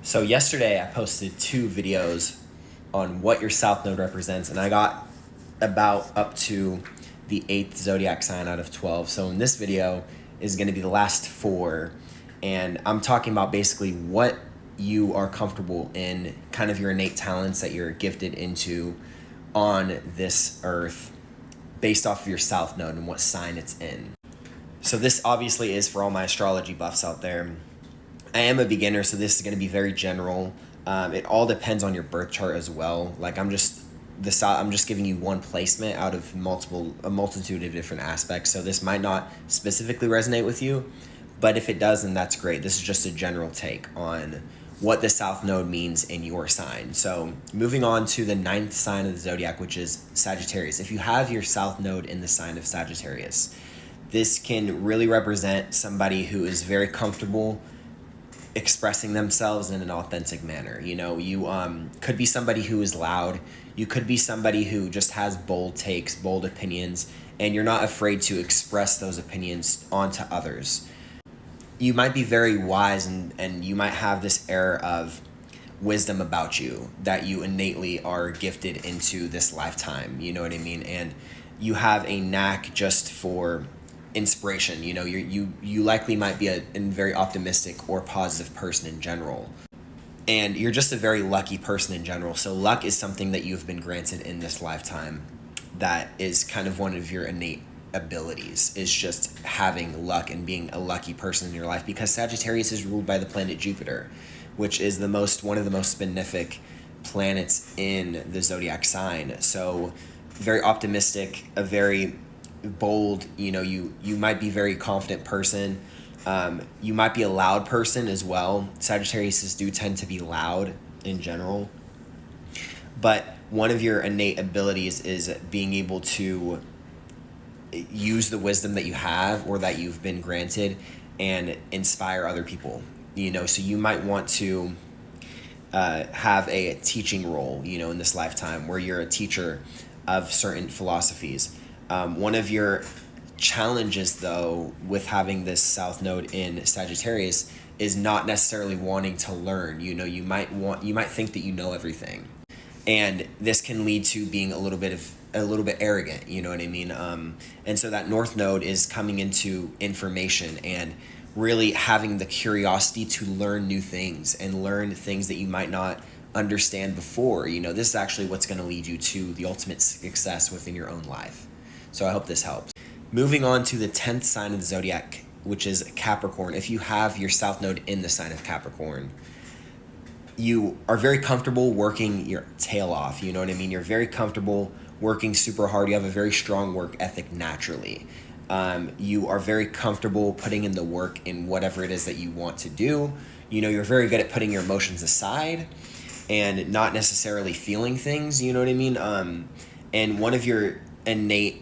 So yesterday I posted 2 videos on what your south node represents, and I got about up to the 8th zodiac sign out of 12. So in this video is going to be the last 4, and I'm talking about basically what you are comfortable in, kind of your innate talents that you're gifted into on this earth based off of your south node and what sign it's in. So this obviously is for all my astrology buffs out there. I am a beginner, so this is going to be very general. It all depends on your birth chart as well. Like I'm just giving you one placement out of a multitude of different aspects. So this might not specifically resonate with you, but if it does, then that's great. This is just a general take on what the south node means in your sign. So moving on to the 9th sign of the zodiac, which is Sagittarius. If you have your south node in the sign of Sagittarius, this can really represent somebody who is very comfortable expressing themselves in an authentic manner. You know, you could be somebody who is loud. You could be somebody who just has bold takes, bold opinions, and you're not afraid to express those opinions onto others. You might be very wise, and you might have this air of wisdom about you that you innately are gifted into this lifetime. You know what I mean? And you have a knack just for inspiration. You know, you likely might be a very optimistic or positive person in general, and you're just a very lucky person in general. So luck is something that you've been granted in this lifetime. That is kind of one of your innate abilities, is just having luck and being a lucky person in your life, because Sagittarius is ruled by the planet Jupiter, which is one of the most benefic planets in the zodiac sign. So very optimistic, a very bold, you might be a very confident person. You might be a loud person as well. Sagittarius do tend to be loud in general, but one of your innate abilities is being able to use the wisdom that you have or that you've been granted and inspire other people. So you might want to have a teaching role, in this lifetime, where you're a teacher of certain philosophies. One of your challenges, though, with having this south node in Sagittarius is not necessarily wanting to learn. You might think that you know everything, and this can lead to being a little bit arrogant. You know what I mean? And so that north node is coming into information and really having the curiosity to learn new things and learn things that you might not understand before. This is actually what's going to lead you to the ultimate success within your own life. So I hope this helps. Moving on to the 10th sign of the zodiac, which is Capricorn. If you have your south node in the sign of Capricorn, you are very comfortable working your tail off. You know what I mean? You're very comfortable working super hard. You have a very strong work ethic naturally. You are very comfortable putting in the work in whatever it is that you want to do. You're very good at putting your emotions aside and not necessarily feeling things. You know what I mean? And one of your innate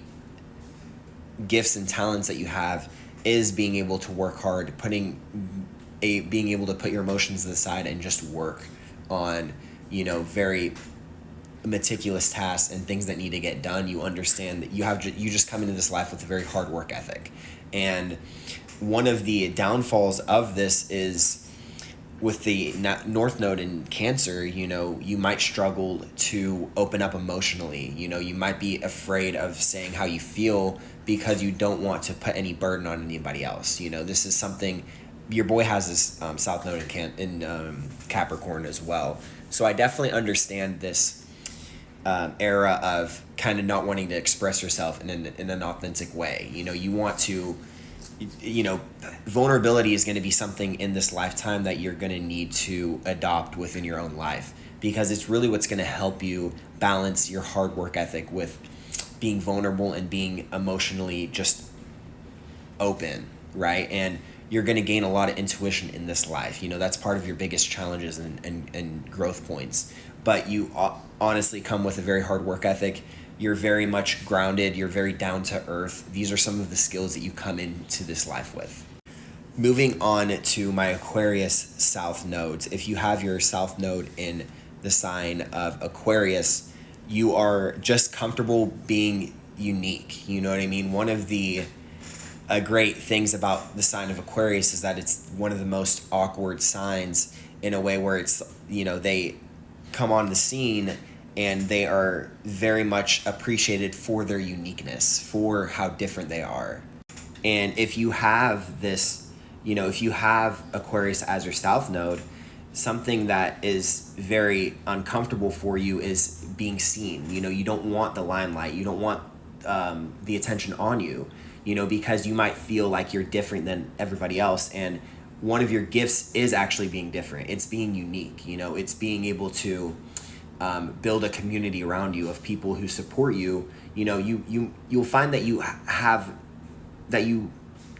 gifts and talents that you have is being able to work hard, being able to put your emotions aside and just work on, very meticulous tasks and things that need to get done. You understand that you just come into this life with a very hard work ethic. And one of the downfalls of this is with the north node in Cancer, you might struggle to open up emotionally. You might be afraid of saying how you feel because you don't want to put any burden on anybody else. This is something, your boy has this south node in Capricorn as well. So I definitely understand this era of kind of not wanting to express yourself in an authentic way. You want to, vulnerability is going to be something in this lifetime that you're going to need to adopt within your own life, because it's really what's going to help you balance your hard work ethic with being vulnerable and being emotionally just open, right? And you're going to gain a lot of intuition in this life. That's part of your biggest challenges and growth points. But you honestly come with a very hard work ethic. You're very much grounded. You're very down to earth. These are some of the skills that you come into this life with. Moving on to my Aquarius south nodes. If you have your south node in the sign of Aquarius, you are just comfortable being unique. You know what I mean? One of the great things about the sign of Aquarius is that it's one of the most awkward signs in a way where it's, they come on the scene and they are very much appreciated for their uniqueness, for how different they are. And if you have this, if you have Aquarius as your South Node, something that is very uncomfortable for you is being seen. You don't want the limelight. You don't want the attention on you, because you might feel like you're different than everybody else. And one of your gifts is actually being different. It's being unique. It's being able to build a community around you of people who support you. You'll find that you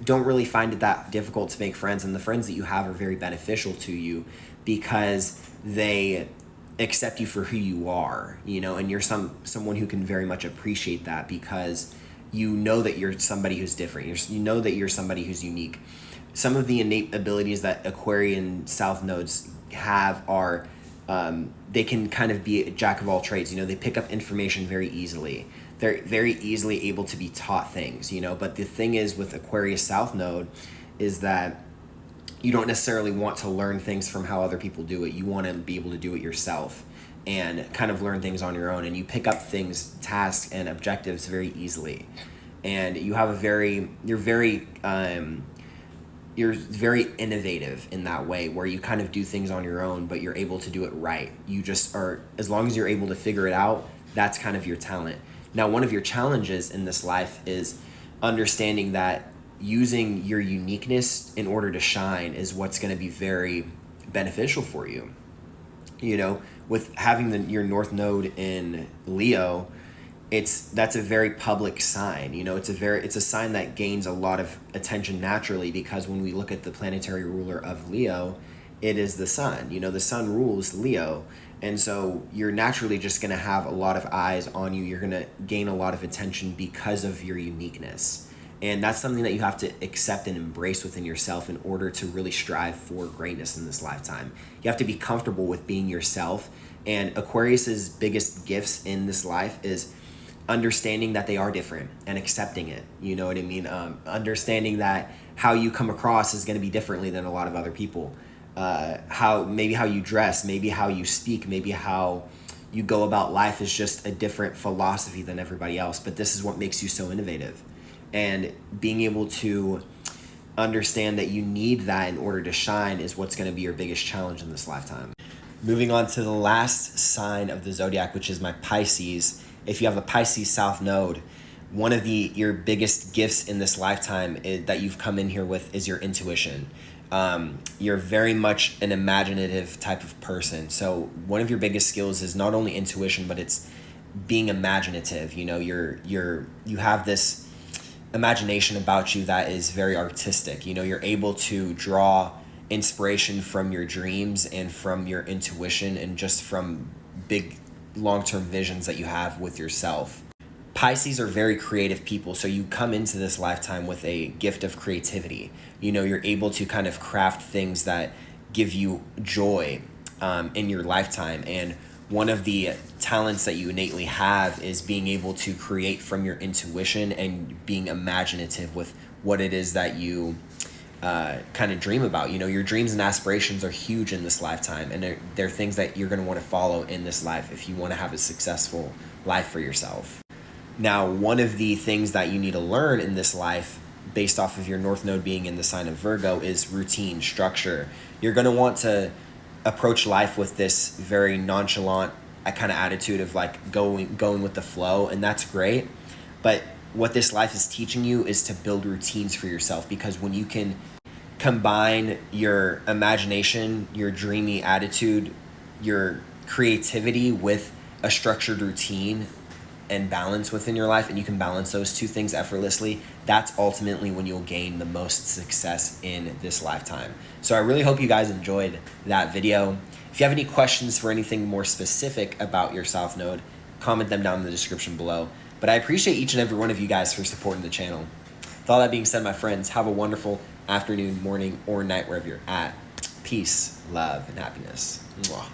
don't really find it that difficult to make friends, and the friends that you have are very beneficial to you because they accept you for who you are, and you're someone who can very much appreciate that because you know that you're somebody who's different. You know that you're somebody who's unique. Some of the innate abilities that Aquarian South Nodes have are they can kind of be a jack of all trades. They pick up information very easily. They're very easily able to be taught things, but the thing is with Aquarius South Node is that you don't necessarily want to learn things from how other people do it. You want to be able to do it yourself and kind of learn things on your own. And you pick up things, tasks, and objectives very easily. And you have you're very innovative in that way where you kind of do things on your own, but you're able to do it right. You just are, as long as you're able to figure it out, that's kind of your talent. Now, one of your challenges in this life is understanding that using your uniqueness in order to shine is what's going to be very beneficial for you. With having your North Node in Leo, that's a very public sign. It's a sign that gains a lot of attention naturally because when we look at the planetary ruler of Leo, it is the sun. The sun rules Leo. And so you're naturally just going to have a lot of eyes on you. You're going to gain a lot of attention because of your uniqueness. And that's something that you have to accept and embrace within yourself in order to really strive for greatness in this lifetime. You have to be comfortable with being yourself. And Aquarius's biggest gifts in this life is understanding that they are different and accepting it. You know what I mean? Understanding that how you come across is going to be differently than a lot of other people. How you dress, maybe how you speak, maybe how you go about life is just a different philosophy than everybody else. But this is what makes you so innovative. And being able to understand that you need that in order to shine is what's going to be your biggest challenge in this lifetime. Moving on to the last sign of the zodiac, which is my Pisces. If you have a Pisces South Node, one of your biggest gifts in this lifetime that you've come in here with is your intuition. You're very much an imaginative type of person. So one of your biggest skills is not only intuition, but it's being imaginative. You have this imagination about you that is very artistic. You're able to draw inspiration from your dreams and from your intuition and just from big long-term visions that you have with yourself. Pisces are very creative people, so you come into this lifetime with a gift of creativity. You're able to kind of craft things that give you joy in your lifetime. And one of the talents that you innately have is being able to create from your intuition and being imaginative with what it is that you kind of dream about. Your dreams and aspirations are huge in this lifetime, and they're things that you're going to want to follow in this life if you want to have a successful life for yourself. Now, one of the things that you need to learn in this life, based off of your North Node being in the sign of Virgo, is routine, structure. You're going to want to approach life with this very nonchalant kind of attitude of like going with the flow, and that's great. But what this life is teaching you is to build routines for yourself, because when you can combine your imagination, your dreamy attitude, your creativity with a structured routine and balance within your life, and you can balance those two things effortlessly, that's ultimately when you'll gain the most success in this lifetime. So I really hope you guys enjoyed that video. If you have any questions for anything more specific about your South Node, comment them down in the description below. But I appreciate each and every one of you guys for supporting the channel. With all that being said, my friends, have a wonderful afternoon, morning, or night wherever you're at. Peace, love, and happiness. Mwah.